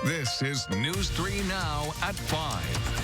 This is News 3 Now at 5.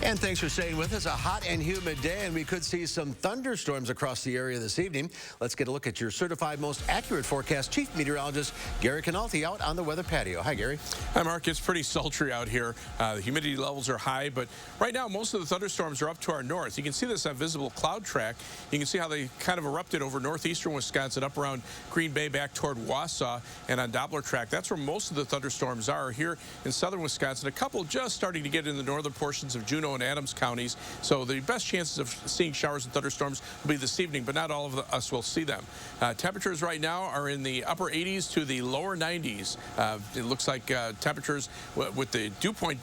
And thanks for staying with us. A hot and humid day, and we could see some thunderstorms across the area this evening. Let's get a look at your certified most accurate forecast. Chief Meteorologist Gary Canalti out on the weather patio. Hi, Gary. Hi, Mark. It's pretty sultry out here. The humidity levels are high, but right now most of the thunderstorms are up to our north. You can see this on visible cloud track. You can see how they kind of erupted over northeastern Wisconsin, up around Green Bay, back toward Wausau, and on Doppler track. That's where most of the thunderstorms are here in southern Wisconsin. A couple just starting to get in the northern portions of Juneau and Adams counties. So the best chances of seeing showers and thunderstorms will be this evening, but not all of us will see them. Temperatures right now are in the upper 80s to the lower 90s. It looks like temperatures with the dew point,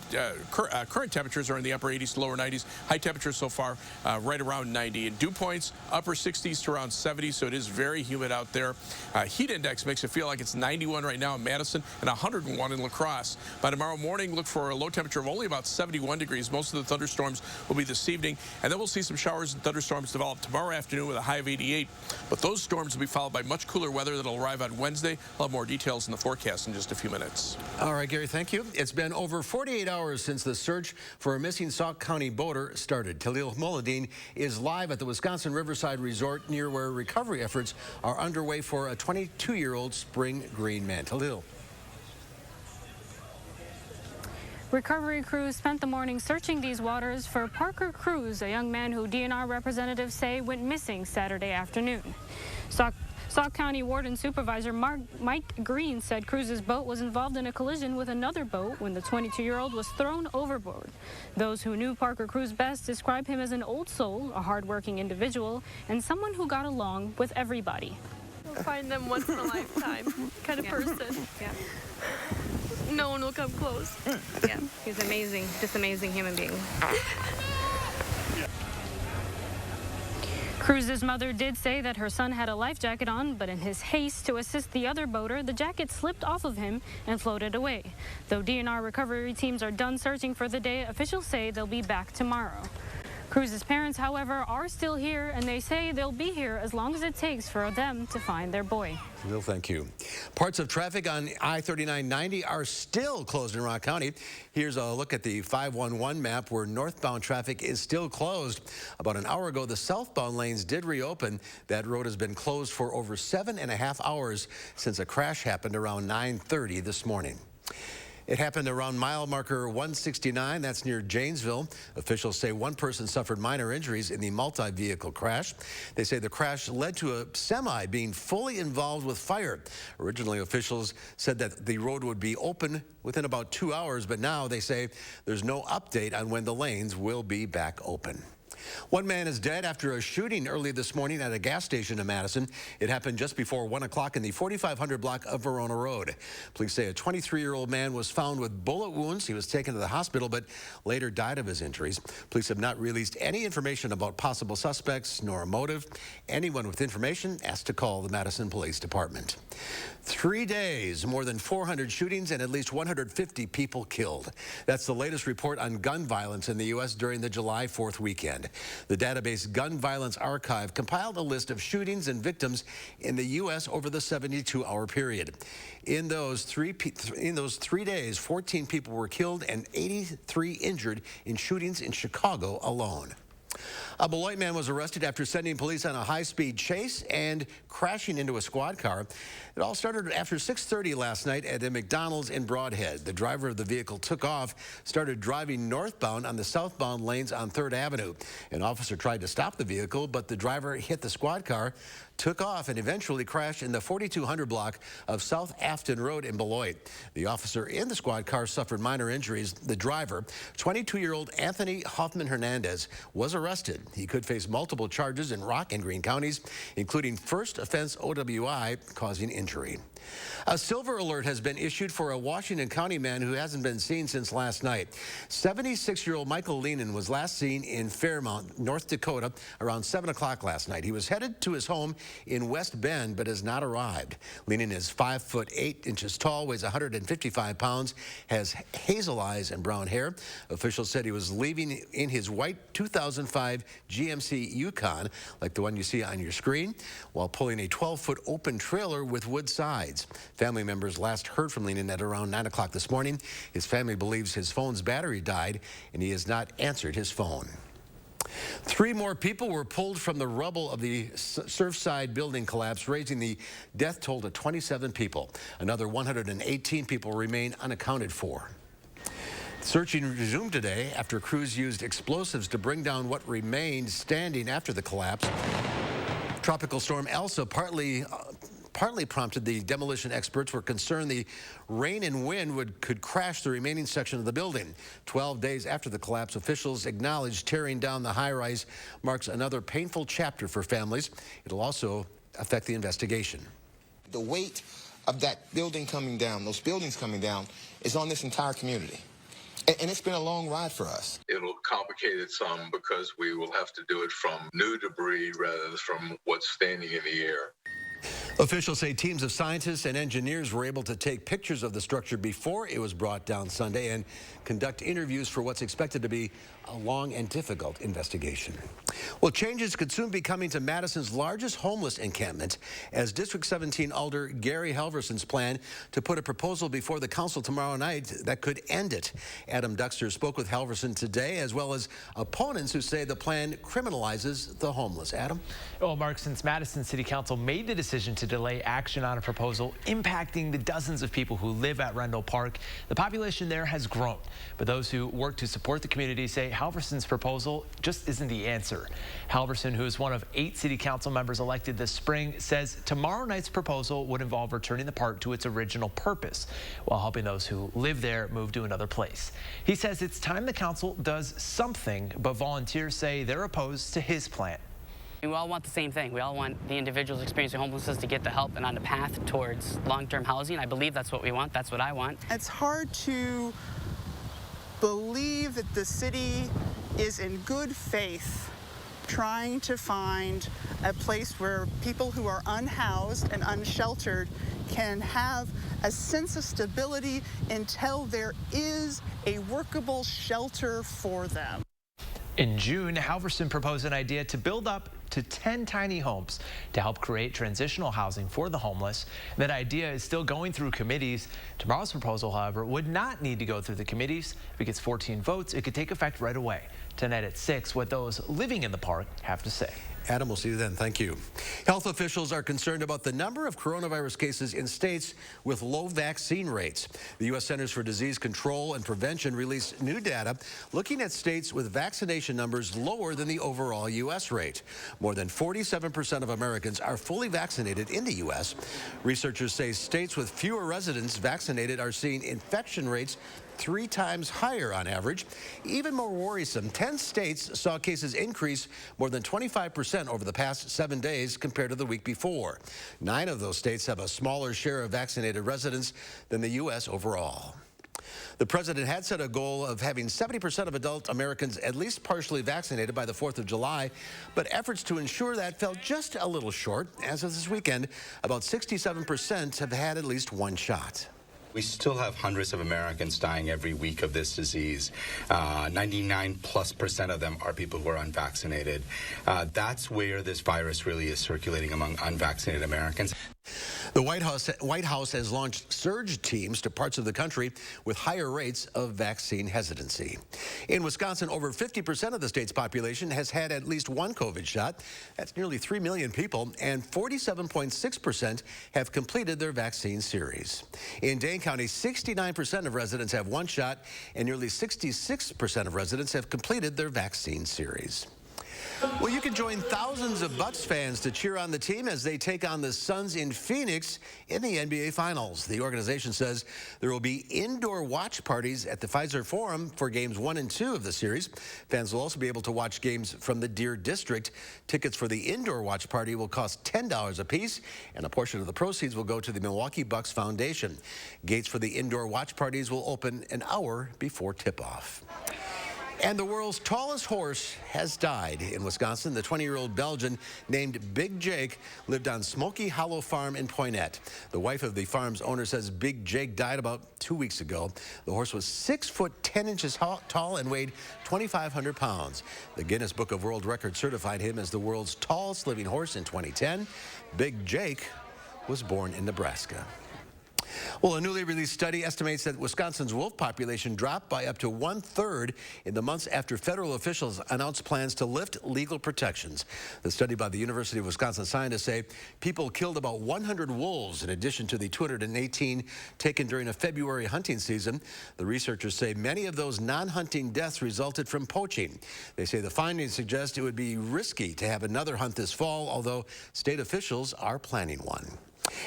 current temperatures are in the upper 80s to lower 90s. High temperatures so far right around 90. And dew points upper 60s to around 70, so it is very humid out there. Heat index makes it feel like it's 91 right now in Madison and 101 in La Crosse. By tomorrow morning, look for a low temperature of only about 71 degrees. Most of the thunderstorms will be this evening, and then we'll see some showers and thunderstorms develop tomorrow afternoon with a high of 88. But those storms will be followed by much cooler weather that'll arrive on Wednesday. I'll have more details in the forecast in just a few minutes. All right, Gary, thank you. It's been over 48 hours since the search for a missing Sauk County boater started. Khalil Moladin is live at the Wisconsin Riverside Resort near where recovery efforts are underway for a 22-year-old spring green man. Khalil. Recovery crews spent the morning searching these waters for Parker Cruz, a young man who DNR representatives say went missing Saturday afternoon. Sauk County Warden Supervisor Mike Green said Cruz's boat was involved in a collision with another boat when the 22-year-old was thrown overboard. Those who knew Parker Cruz best describe him as an old soul, a hardworking individual, and someone who got along with everybody. You'll find them once in a lifetime kind of person. Yeah. No one will come close. Yeah, he's amazing, just amazing human being. Cruz's mother did say that her son had a life jacket on, but in his haste to assist the other boater, the jacket slipped off of him and floated away. Though DNR recovery teams are done searching for the day, officials say they'll be back tomorrow. Cruz's parents, however, are still here, and they say they'll be here as long as it takes for them to find their boy. Well, thank you. Parts of traffic on I-3990 are still closed in Rock County. Here's a look at the 511 map where northbound traffic is still closed. About an hour ago, the southbound lanes did reopen. That road has been closed for over 7.5 hours since a crash happened around 9:30 this morning. It happened around mile marker 169. That's near Janesville. Officials say one person suffered minor injuries in the multi-vehicle crash. They say the crash led to a semi being fully involved with fire. Originally, officials said that the road would be open within about 2 hours, but now they say there's no update on when the lanes will be back open. One man is dead after a shooting early this morning at a gas station in Madison. It happened just before 1 o'clock in the 4500 block of Verona Road. Police say a 23-year-old man was found with bullet wounds. He was taken to the hospital, but later died of his injuries. Police have not released any information about possible suspects nor a motive. Anyone with information asked to call the Madison Police Department. 3 days, more than 400 shootings and at least 150 people killed. That's the latest report on gun violence in the U.S. during the July 4th weekend. The database Gun Violence Archive compiled a list of shootings and victims in the U.S. over the 72-hour period. In those 3 days, 14 people were killed and 83 injured in shootings in Chicago alone. A Beloit man was arrested after sending police on a high-speed chase and crashing into a squad car. It all started after 6:30 last night at a McDonald's in Broadhead. The driver of the vehicle took off, started driving northbound on the southbound lanes on 3rd Avenue. An officer tried to stop the vehicle, but the driver hit the squad car, took off, and eventually crashed in the 4200 block of South Afton Road in Beloit. The officer in the squad car suffered minor injuries. The driver, 22-year-old Anthony Hoffman Hernandez, was arrested. He could face multiple charges in Rock and Greene counties, including first offense OWI causing injury. A silver alert has been issued for a Washington County man who hasn't been seen since last night. 76-year-old Michael Leenan was last seen in Fairmount, North Dakota, around 7 o'clock last night. He was headed to his home in West Bend but has not arrived. Leaning is 5 foot 8 inches tall, weighs 155 pounds, has hazel eyes and brown hair. Officials said he was leaving in his white 2005 GMC Yukon, like the one you see on your screen, while pulling a 12-foot open trailer with wood sides. Family members last heard from Leanin at around 9 o'clock this morning. His family believes his phone's battery died and he has not answered his phone. 3 more people were pulled from the rubble of the Surfside building collapse, raising the death toll to 27 people. Another 118 people remain unaccounted for. Searching resumed today after crews used explosives to bring down what remained standing after the collapse. Tropical storm Elsa partly prompted the demolition experts were concerned the rain and wind could crash the remaining section of the building. 12 days after the collapse, officials acknowledged tearing down the high-rise marks another painful chapter for families. It'll also affect the investigation. The weight of that building coming down, those buildings coming down, is on this entire community. And it's been a long ride for us. It'll complicate it some because we will have to do it from new debris rather than from what's standing in the air. Officials say teams of scientists and engineers were able to take pictures of the structure before it was brought down Sunday and conduct interviews for what's expected to be a long and difficult investigation. Well, changes could soon be coming to Madison's largest homeless encampment as District 17 Alder Gary Halverson's plan to put a proposal before the council tomorrow night that could end it. Adam Duxter spoke with Halverson today, as well as opponents who say the plan criminalizes the homeless. Adam? Well, Mark, since Madison City Council made the decision to delay action on a proposal impacting the dozens of people who live at Rendell Park, the population there has grown. But those who work to support the community say Halverson's proposal just isn't the answer. Halverson, who is one of 8 city council members elected this spring, says tomorrow night's proposal would involve returning the park to its original purpose while helping those who live there move to another place. He says it's time the council does something, but volunteers say they're opposed to his plan. We all want the same thing. We all want the individuals experiencing homelessness to get the help and on the path towards long-term housing. I believe that's what we want. That's what I want. It's hard to believe that the city is in good faith trying to find a place where people who are unhoused and unsheltered can have a sense of stability until there is a workable shelter for them. In June, Halverson proposed an idea to build up to 10 tiny homes to help create transitional housing for the homeless. That idea is still going through committees. Tomorrow's proposal, however, would not need to go through the committees. If it gets 14 votes, it could take effect right away. Tonight at 6, what those living in the park have to say. Adam, we'll see you then. Thank you. Health officials are concerned about the number of coronavirus cases in states with low vaccine rates. The U.S. Centers for Disease Control and Prevention released new data looking at states with vaccination numbers lower than the overall U.S. rate. More than 47% of Americans are fully vaccinated in the U.S. Researchers say states with fewer residents vaccinated are seeing infection rates 3 times higher on average. Even more worrisome, 10 states saw cases increase more than 25% over the past 7 days compared to the week before. 9 of those states have a smaller share of vaccinated residents than the U.S. overall. The president had set a goal of having 70% of adult Americans at least partially vaccinated by the 4th of July, but efforts to ensure that fell just a little short. As of this weekend, about 67% have had at least one shot. We still have hundreds of Americans dying every week of this disease. 99+% of them are people who are unvaccinated. That's where this virus really is circulating among unvaccinated Americans. The White House has launched surge teams to parts of the country with higher rates of vaccine hesitancy. In Wisconsin, over 50% of the state's population has had at least one COVID shot. That's nearly 3 million people, and 47.6% have completed their vaccine series. In Dane County, 69% of residents have one shot, and nearly 66% of residents have completed their vaccine series. Well, you can join thousands of Bucks fans to cheer on the team as they take on the Suns in Phoenix in the NBA Finals. The organization says there will be indoor watch parties at the Pfizer Forum for games 1 and 2 of the series. Fans will also be able to watch games from the Deer District. Tickets for the indoor watch party will cost $10 apiece, and a portion of the proceeds will go to the Milwaukee Bucks Foundation. Gates for the indoor watch parties will open an hour before tip-off. And the world's tallest horse has died in Wisconsin. The 20-year-old Belgian named Big Jake lived on Smoky Hollow Farm in Poynette. The wife of the farm's owner says Big Jake died about 2 weeks ago. The horse was 6 foot 10 inches tall and weighed 2,500 pounds. The Guinness Book of World Records certified him as the world's tallest living horse in 2010. Big Jake was born in Nebraska. Well, a newly released study estimates that Wisconsin's wolf population dropped by up to 1/3 in the months after federal officials announced plans to lift legal protections. The study by the University of Wisconsin scientists say people killed about 100 wolves in addition to the 218 taken during a February hunting season. The researchers say many of those non-hunting deaths resulted from poaching. They say the findings suggest it would be risky to have another hunt this fall, although state officials are planning one.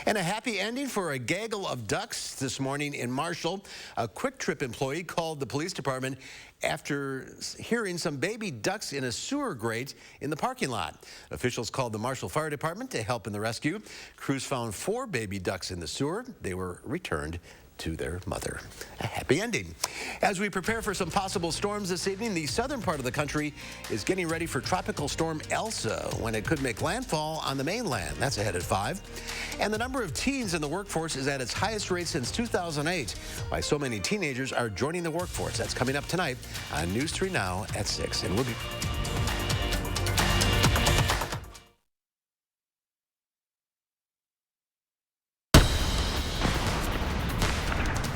And a happy ending for a gaggle of ducks this morning in Marshall. A Quick Trip employee called the police department after hearing some baby ducks in a sewer grate in the parking lot. Officials called the Marshall Fire Department to help in the rescue. Crews found 4 baby ducks in the sewer. They were returned to their mother. A happy ending. As we prepare for some possible storms this evening, the southern part of the country is getting ready for Tropical Storm Elsa when it could make landfall on the mainland. That's ahead at 5. And the number of teens in the workforce is at its highest rate since 2008. Why so many teenagers are joining the workforce. That's coming up tonight on News 3 Now at 6. And we'll be...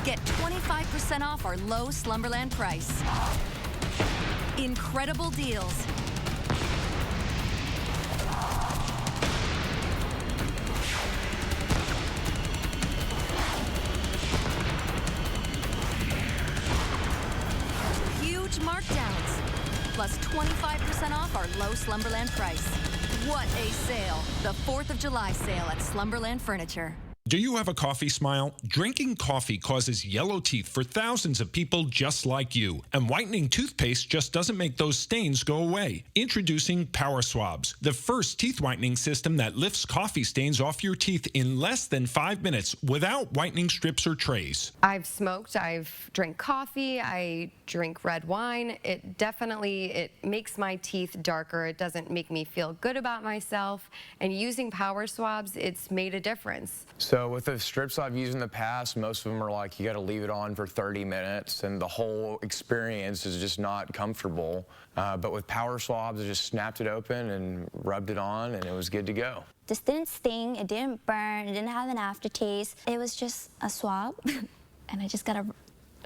Get 25% off our low Slumberland price. Incredible deals. Huge markdowns. Plus 25% off our low Slumberland price. What a sale. The 4th of July sale at Slumberland Furniture. Do you have a coffee smile? Drinking coffee causes yellow teeth for thousands of people just like you. And whitening toothpaste just doesn't make those stains go away. Introducing Power Swabs, the first teeth whitening system that lifts coffee stains off your teeth in less than 5 minutes without whitening strips or trays. I've smoked, I've drank coffee, I drink red wine. It makes my teeth darker. It doesn't make me feel good about myself. And using Power Swabs, it's made a difference. So with the strips I've used in the past, most of them are like you got to leave it on for 30 minutes and the whole experience is just not comfortable. But with Power Swabs, I just snapped it open and rubbed it on and it was good to go. This didn't sting, it didn't burn, it didn't have an aftertaste. It was just a swab and I just got to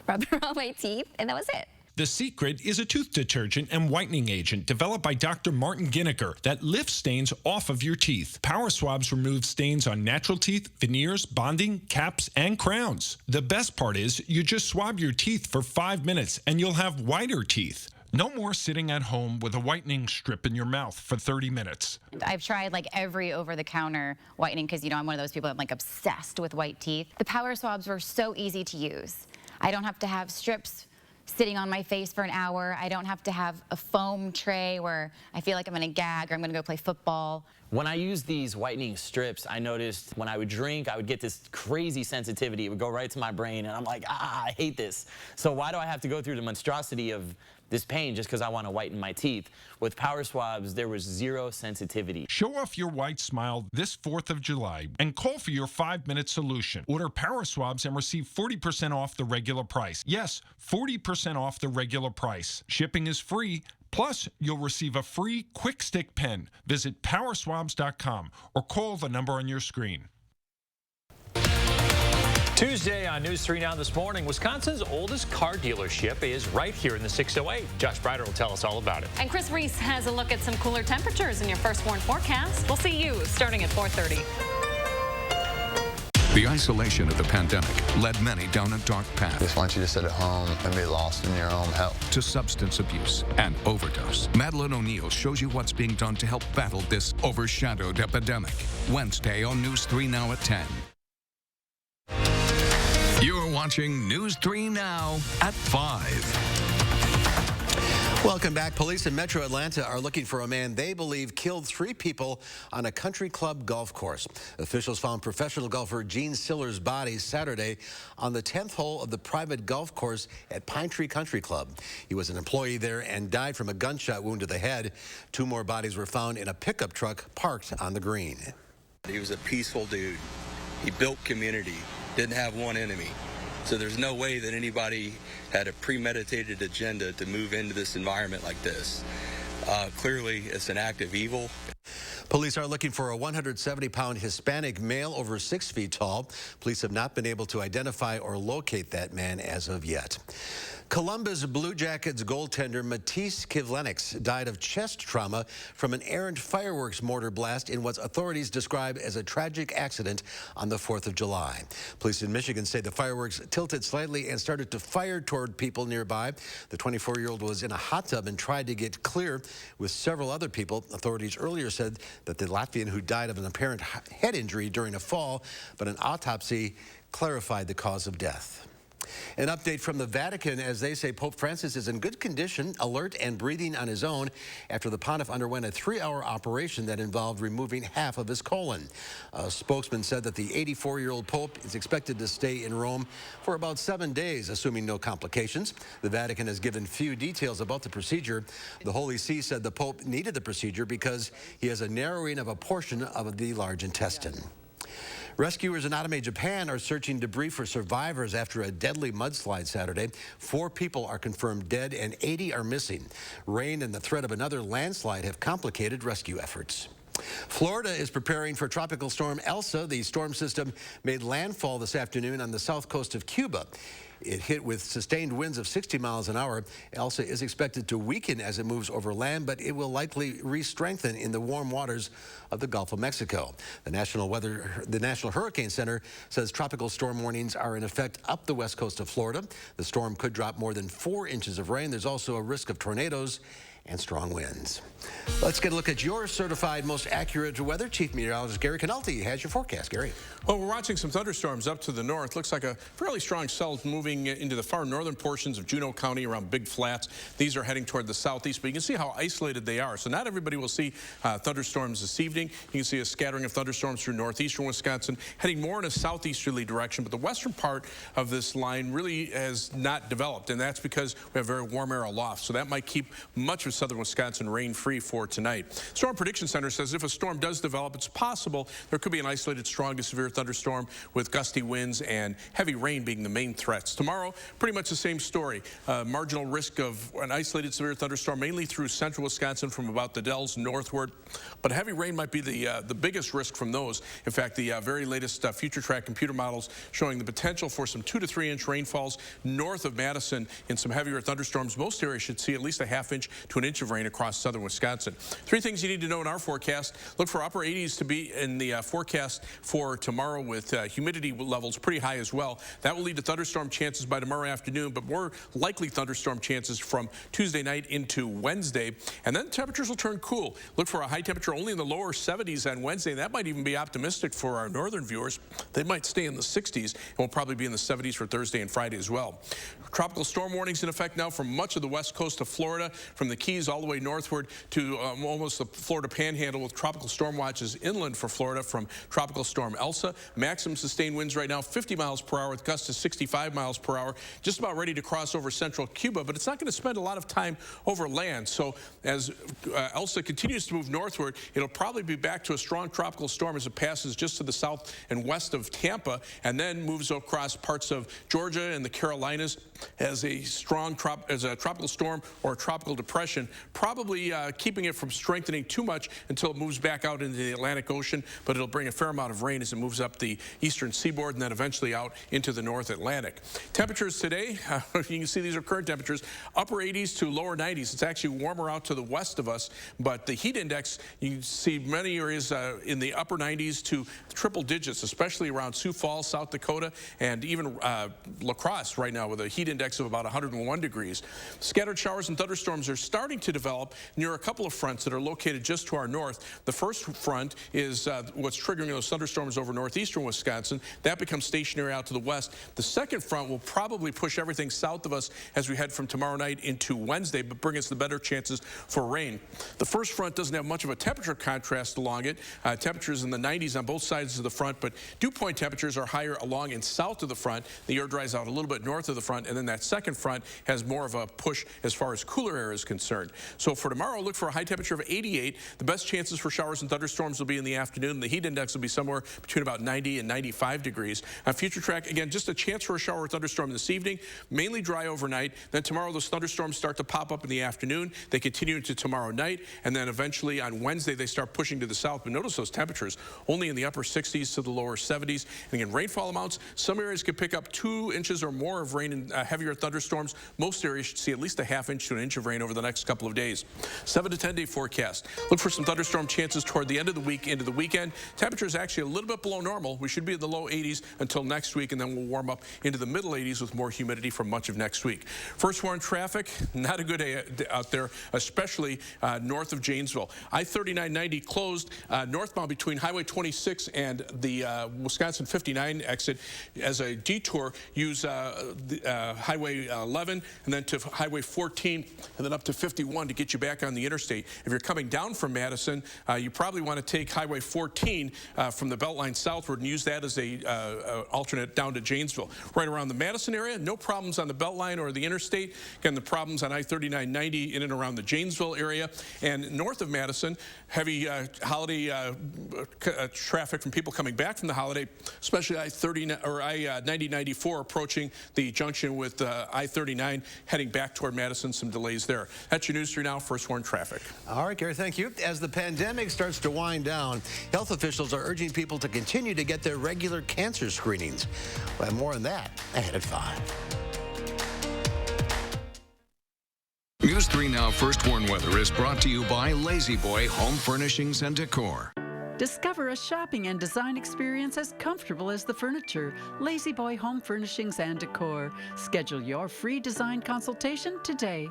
rub it around my teeth and that was it. The Secret is a tooth detergent and whitening agent developed by Dr. Martin Ginniker that lifts stains off of your teeth. Power Swabs remove stains on natural teeth, veneers, bonding, caps, and crowns. The best part is you just swab your teeth for 5 minutes and you'll have whiter teeth. No more sitting at home with a whitening strip in your mouth for 30 minutes. I've tried like every over-the-counter whitening because, you know, I'm one of those people that's like obsessed with white teeth. The Power Swabs were so easy to use. I don't have to have strips sitting on my face for an hour. I don't have to have a foam tray where I feel like I'm gonna gag or I'm gonna go play football. When I used these whitening strips, I noticed when I would drink, I would get this crazy sensitivity. It would go right to my brain, and I'm like, I hate this. So why do I have to go through the monstrosity of this pain just because I want to whiten my teeth? With Power Swabs, there was 0 sensitivity. Show off your white smile this 4th of July and call for your 5-minute solution. Order Power Swabs and receive 40% off the regular price. Yes, 40% off the regular price. Shipping is free. Plus, you'll receive a free Quick Stick pen. Visit powerswabs.com or call the number on your screen. Tuesday on News 3 Now this morning, Wisconsin's oldest car dealership is right here in the 608. Josh Breider will tell us all about it. And Chris Reese has a look at some cooler temperatures in your First Warn forecast. We'll see you starting at 4:30. The isolation of the pandemic led many down a dark path. Just want you to sit at home and be lost in your own health. To substance abuse and overdose. Madeline O'Neill shows you what's being done to help battle this overshadowed epidemic. Wednesday on News 3 Now at 10. You're watching News 3 Now at 5. Welcome back. Police in Metro Atlanta are looking for a man they believe killed 3 people on a country club golf course. Officials found professional golfer Gene Siller's body Saturday on the 10th hole of the private golf course at Pine Tree Country Club. He was an employee there and died from a gunshot wound to the head. 2 more bodies were found in a pickup truck parked on the green. He was a peaceful dude. He built community, didn't have one enemy. So there's no way that anybody had a premeditated agenda to move into this environment like this. Clearly, it's an act of evil. Police are looking for a 170-pound Hispanic male over 6 feet tall. Police have not been able to identify or locate that man as of yet. Columbus Blue Jackets goaltender Matisse Kivlenieks died of chest trauma from an errant fireworks mortar blast in what authorities describe as a tragic accident on the 4th of July. Police in Michigan say the fireworks tilted slightly and started to fire toward people nearby. The 24-year-old was in a hot tub and tried to get clear with several other people. Authorities earlier said that the Latvian who died of an apparent head injury during a fall, but an autopsy clarified the cause of death. An update from the Vatican as they say Pope Francis is in good condition, alert and breathing on his own after the pontiff underwent a 3-hour operation that involved removing half of his colon. A spokesman said that the 84-year-old Pope is expected to stay in Rome for about 7 days, assuming no complications. The Vatican has given few details about the procedure. The Holy See said the Pope needed the procedure because he has a narrowing of a portion of the large intestine. Rescuers in Atame, Japan are searching debris for survivors after a deadly mudslide Saturday. 4 people are confirmed dead and 80 are missing. Rain and the threat of another landslide have complicated rescue efforts. Florida is preparing for Tropical Storm Elsa. The storm system made landfall this afternoon on the south coast of Cuba. It hit with sustained winds of 60 miles an hour. Elsa is expected to weaken as it moves over land, but it will likely re-strengthen in the warm waters of the Gulf of Mexico. The National Hurricane Center says tropical storm warnings are in effect up the west coast of Florida. The storm could drop more than 4 inches of rain. There's also a risk of tornadoes and strong winds. Let's get a look at your certified most accurate weather. Chief Meteorologist Gary Canalti has your forecast. Gary. Well, we're watching some thunderstorms up to the north. Looks like a fairly strong cell moving into the far northern portions of Juneau County around Big Flats. These are heading toward the southeast, but you can see how isolated they are. So not everybody will see thunderstorms this evening. You can see a scattering of thunderstorms through northeastern Wisconsin, heading more in a southeasterly direction, but the western part of this line really has not developed, and that's because we have very warm air aloft. So that might keep much of southern Wisconsin rain-free for tonight. Storm Prediction Center says if a storm does develop, it's possible there could be an isolated strong to severe thunderstorm with gusty winds and heavy rain being the main threats. Tomorrow, pretty much the same story. Marginal risk of an isolated severe thunderstorm, mainly through central Wisconsin from about the Dells northward. But heavy rain might be the biggest risk from those. In fact, the very latest future track computer models showing the potential for some 2 to 3 inch rainfalls north of Madison in some heavier thunderstorms. Most areas should see at least a ½ inch to an inch of rain across southern Wisconsin. 3 things you need to know in our forecast. Look for upper 80s to be in the forecast for tomorrow with humidity levels pretty high as well. That will lead to thunderstorm chances by tomorrow afternoon, but more likely thunderstorm chances from Tuesday night into Wednesday. And then temperatures will turn cool. Look for a high temperature only in the lower 70s on Wednesday. That might even be optimistic for our northern viewers. They might stay in the 60s and will probably be in the 70s for Thursday and Friday as well. Tropical storm warnings in effect now from much of the west coast of Florida, from the Keys all the way northward to almost the Florida Panhandle, with tropical storm watches inland for Florida from Tropical Storm Elsa. Maximum sustained winds right now 50 miles per hour with gusts to 65 miles per hour. Just about ready to cross over central Cuba, but it's not going to spend a lot of time over land. So as Elsa continues to move northward, it'll probably be back to a strong tropical storm as it passes just to the south and west of Tampa, and then moves across parts of Georgia and the Carolinas as a strong tropical storm or a tropical depression, probably keeping it from strengthening too much until it moves back out into the Atlantic Ocean, but it'll bring a fair amount of rain as it moves up the eastern seaboard and then eventually out into the North Atlantic. Temperatures today, you can see these are current temperatures, upper 80s to lower 90s. It's actually warmer out to the west of us, but the heat index, you can see many areas in the upper 90s to triple digits, especially around Sioux Falls, South Dakota, and even La Crosse right now with a heat index of about 101 degrees. Scattered showers and thunderstorms are starting starting to develop near a couple of fronts that are located just to our north. The first front is what's triggering those thunderstorms over northeastern Wisconsin. That becomes stationary out to the west. The second front will probably push everything south of us as we head from tomorrow night into Wednesday, but bring us the better chances for rain. The first front doesn't have much of a temperature contrast along it. Temperatures in the 90s on both sides of the front, but dew point temperatures are higher along and south of the front. The air dries out a little bit north of the front, and then that second front has more of a push as far as cooler air is concerned. So for tomorrow, look for a high temperature of 88. The best chances for showers and thunderstorms will be in the afternoon. The heat index will be somewhere between about 90 and 95 degrees. On future track, again, just a chance for a shower or thunderstorm this evening, mainly dry overnight. Then tomorrow, those thunderstorms start to pop up in the afternoon. They continue into tomorrow night, and then eventually on Wednesday, they start pushing to the south. But notice those temperatures only in the upper 60s to the lower 70s. And again, rainfall amounts, some areas could pick up 2 inches or more of rain and heavier thunderstorms. Most areas should see at least a ½ inch to an inch of rain over the next couple of days. 7 to 10 day forecast. Look for some thunderstorm chances toward the end of the week into the weekend. Temperature is actually a little bit below normal. We should be in the low 80s until next week, and then we'll warm up into the middle 80s with more humidity for much of next week. First warn traffic, not a good day out there, especially north of Janesville. I-3990 closed northbound between Highway 26 and the Wisconsin 59 exit. As a detour, use Highway 11 and then to Highway 14 and then up to 51 to get you back on the interstate. If you're coming down from Madison, you probably want to take Highway 14 from the Beltline southward and use that as a alternate down to Janesville. Right around the Madison area, no problems on the Beltline or the interstate. Again, the problems on I-3990 in and around the Janesville area. And north of Madison, heavy holiday traffic from people coming back from the holiday, especially I-9094 approaching the junction with I-39 heading back toward Madison. Some delays there. That's your News 3 Now First Warn traffic. All right, Gary, thank you. As the pandemic starts to wind down, health officials are urging people to continue to get their regular cancer screenings. We'll have more on that ahead at 5. News 3 Now First Warn Weather is brought to you by Lazy Boy Home Furnishings and Decor. Discover a shopping and design experience as comfortable as the furniture. Lazy Boy Home Furnishings and Decor. Schedule your free design consultation today.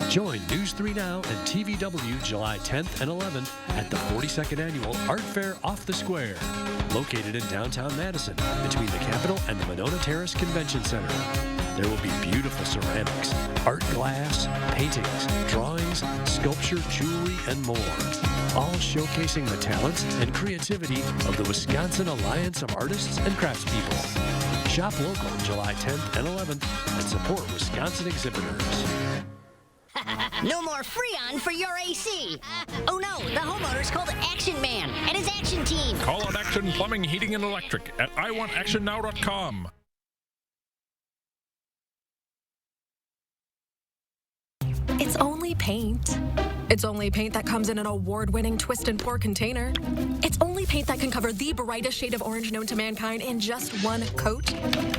Join News 3 Now and TVW July 10th and 11th at the 42nd Annual Art Fair Off the Square, located in downtown Madison, between the Capitol and the Monona Terrace Convention Center. There will be beautiful ceramics, art glass, paintings, drawings, sculpture, jewelry, and more, all showcasing the talents and creativity of the Wisconsin Alliance of Artists and Craftspeople. Shop local July 10th and 11th and support Wisconsin exhibitors. No more Freon for your AC. Oh no, the homeowner's called Action Man and his action team. Call out Action Plumbing, Heating, and Electric at iwantactionnow.com. It's only paint. It's only paint that comes in an award-winning twist and pour container. It's only paint that can cover the brightest shade of orange known to mankind in just one coat.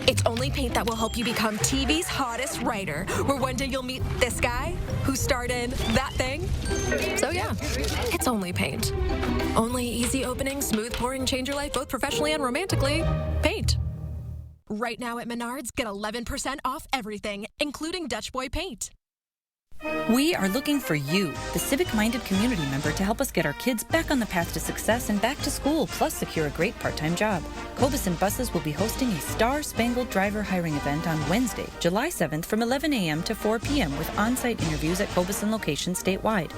It's only paint that will help you become TV's hottest writer, where one day you'll meet this guy who starred in that thing. So yeah, it's only paint. Only easy opening, smooth pouring, change your life both professionally and romantically. Paint. Right now at Menards, get 11% off everything, including Dutch Boy paint. We are looking for you, the civic-minded community member, to help us get our kids back on the path to success and back to school, plus secure a great part-time job. Cobison Buses will be hosting a Star-Spangled Driver hiring event on Wednesday, July 7th from 11 a.m. to 4 p.m. with on-site interviews at Cobison locations statewide.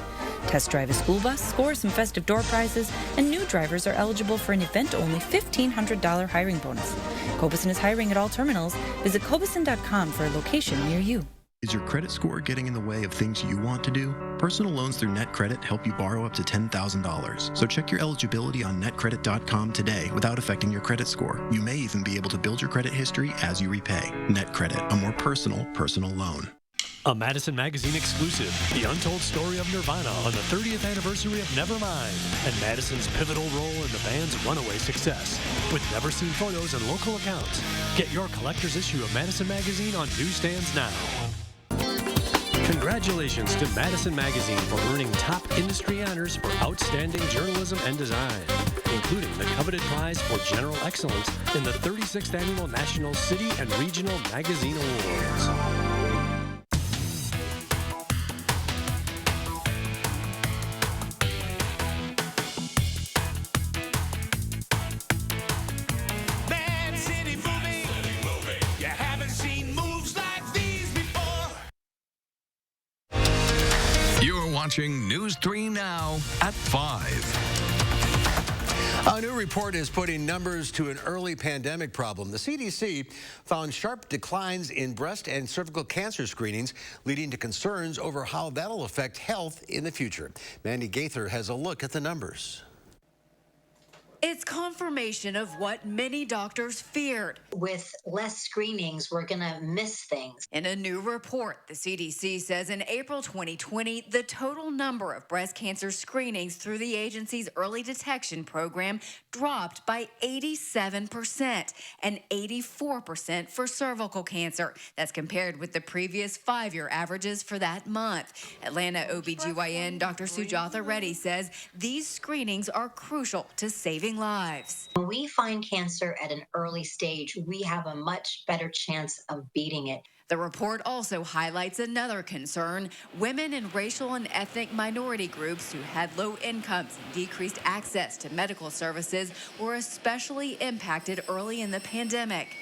Test drive a school bus, score some festive door prizes, and new drivers are eligible for an event-only $1,500 hiring bonus. Cobison is hiring at all terminals. Visit Cobison.com for a location near you. Is your credit score getting in the way of things you want to do? Personal loans through NetCredit help you borrow up to $10,000. So check your eligibility on netcredit.com today without affecting your credit score. You may even be able to build your credit history as you repay. NetCredit, a more personal loan. A Madison Magazine exclusive, the untold story of Nirvana on the 30th anniversary of Nevermind, and Madison's pivotal role in the band's runaway success. With never-seen photos and local accounts. Get your collector's issue of Madison Magazine on newsstands now. Congratulations to Madison Magazine for earning top industry honors for outstanding journalism and design, including the coveted prize for general excellence in the 36th Annual National City and Regional Magazine Awards. You're watching News 3 Now at 5. A new report is putting numbers to an early pandemic problem. The CDC found sharp declines in breast and cervical cancer screenings, leading to concerns over how that'll affect health in the future. Mandy Gaither has a look at the numbers. It's confirmation of what many doctors feared. With less screenings, we're going to miss things. In a new report, the CDC says in April 2020, the total number of breast cancer screenings through the agency's early detection program dropped by 87% and 84% for cervical cancer. That's compared with the previous 5-year averages for that month. Atlanta OBGYN Dr. Sujatha Reddy says these screenings are crucial to saving lives. When we find cancer at an early stage, we have a much better chance of beating it. The report also highlights another concern. Women in racial and ethnic minority groups who had low incomes and decreased access to medical services were especially impacted early in the pandemic.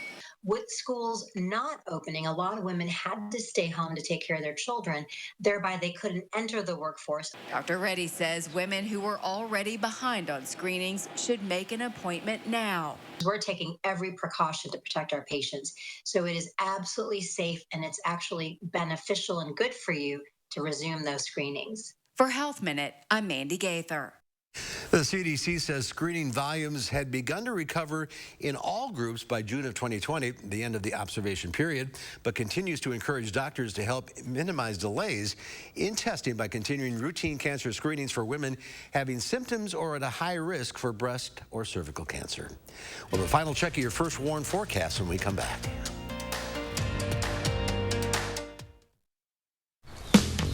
With schools not opening, a lot of women had to stay home to take care of their children. Thereby, they couldn't enter the workforce. Dr. Reddy says women who were already behind on screenings should make an appointment now. We're taking every precaution to protect our patients. So it is absolutely safe, and it's actually beneficial and good for you to resume those screenings. For Health Minute, I'm Mandy Gaither. The CDC says screening volumes had begun to recover in all groups by June of 2020, the end of the observation period, but continues to encourage doctors to help minimize delays in testing by continuing routine cancer screenings for women having symptoms or at a high risk for breast or cervical cancer. Well, the final check of your first warn forecast when we come back.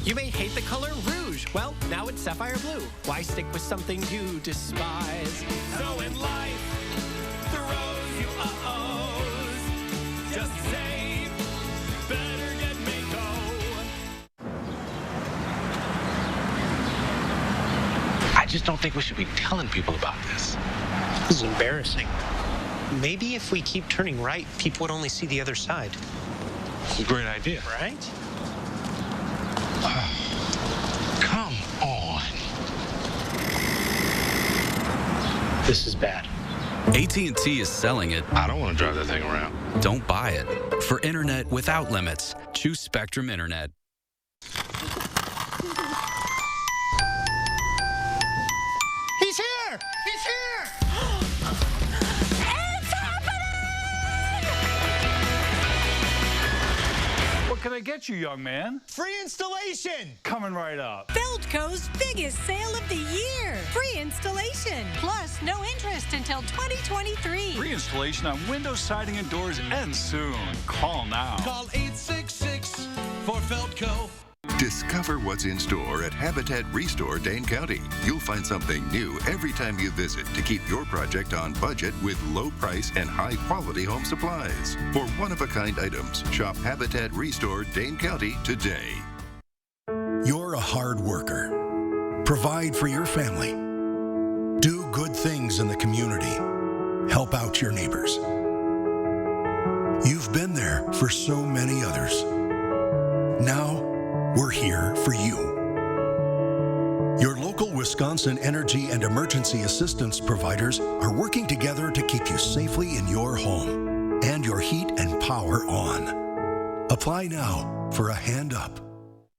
You may hate the color rouge. Well, now it's sapphire blue. Why stick with something you despise? So in life, throws you O's. Just say, better get Mako. I just don't think we should be telling people about this. This is embarrassing. Maybe if we keep turning right, people would only see the other side. Great idea. Right? Come on. This is bad. AT&T is selling it. I don't want to drive that thing around. Don't buy it. For internet without limits, choose Spectrum Internet. He's here! He's here! What can I get you, young man? Free installation! Coming right up. Feldco's biggest sale of the year. Free installation. Plus, no interest until 2023. Free installation on windows, siding, and doors ends soon. Call now. Call 866 for Feldco. Discover what's in store at Habitat Restore Dane County. You'll find something new every time you visit to keep your project on budget with low price and high quality home supplies. For one-of-a-kind items, shop Habitat Restore Dane County today. You're a hard worker. Provide for your family. Do good things in the community. Help out your neighbors. You've been there for so many others. Now, we're here for you. Your local Wisconsin energy and emergency assistance providers are working together to keep you safely in your home and your heat and power on. Apply now for a hand up.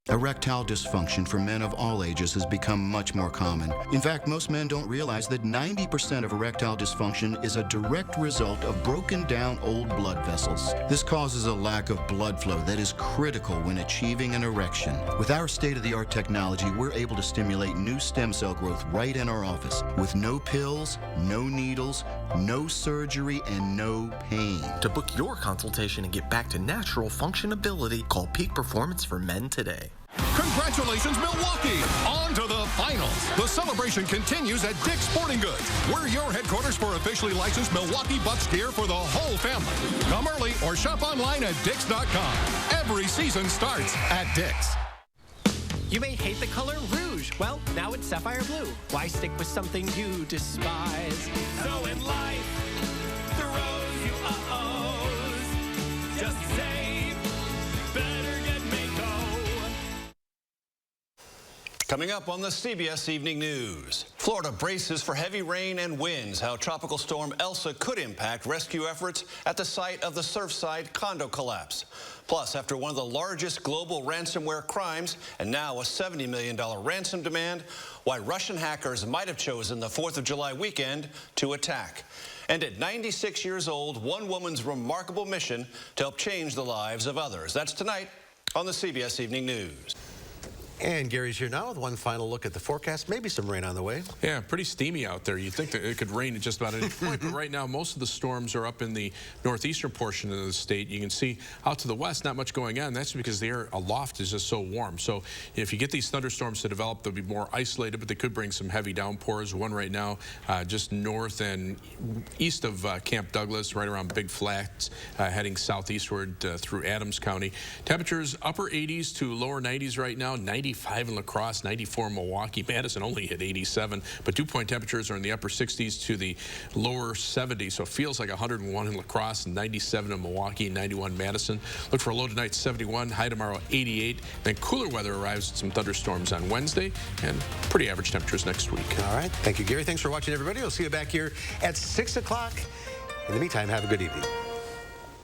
Erectile dysfunction for men of all ages has become much more common. In fact, most men don't realize that 90% of erectile dysfunction is a direct result of broken down old blood vessels. This causes a lack of blood flow that is critical when achieving an erection. With our state-of-the-art technology, we're able to stimulate new stem cell growth right in our office with no pills, no needles, no surgery, and no pain. To book your consultation and get back to natural functionability, call Peak Performance for Men today. Congratulations, Milwaukee! On to the finals. The celebration continues at Dick's Sporting Goods. We're your headquarters for officially licensed Milwaukee Bucks gear for the whole family. Come early or shop online at Dicks.com. Every season starts at Dick's. You may hate the color rouge. Well, now it's sapphire blue. Why stick with something you despise? So in life, the rose you oppose. Just say, better get Mako. Coming up on the CBS Evening News, Florida braces for heavy rain and winds, how Tropical Storm Elsa could impact rescue efforts at the site of the Surfside condo collapse. Plus, after one of the largest global ransomware crimes and now a $70 million ransom demand, why Russian hackers might have chosen the 4th of July weekend to attack. And at 96 years old, one woman's remarkable mission to help change the lives of others. That's tonight on the CBS Evening News. And Gary's here now with one final look at the forecast. Maybe some rain on the way. Yeah, pretty steamy out there. You'd think that it could rain at just about any point, but right now most of the storms are up in the northeastern portion of the state. You can see out to the west, not much going on. That's because the air aloft is just so warm. So if you get these thunderstorms to develop, they'll be more isolated, but they could bring some heavy downpours. One right now just north and east of Camp Douglas, right around Big Flats, heading southeastward through Adams County. Temperatures upper 80s to lower 90s right now. 95 in La Crosse, 94 in Milwaukee. Madison only hit 87, but dew-point temperatures are in the upper 60s to the lower 70s, so it feels like 101 in La Crosse, 97 in Milwaukee, 91 Madison. Look for a low tonight, 71, high tomorrow, 88. Then cooler weather arrives with some thunderstorms on Wednesday, and pretty average temperatures next week. All right. Thank you, Gary. Thanks for watching, everybody. We'll see you back here at 6 o'clock. In the meantime, have a good evening.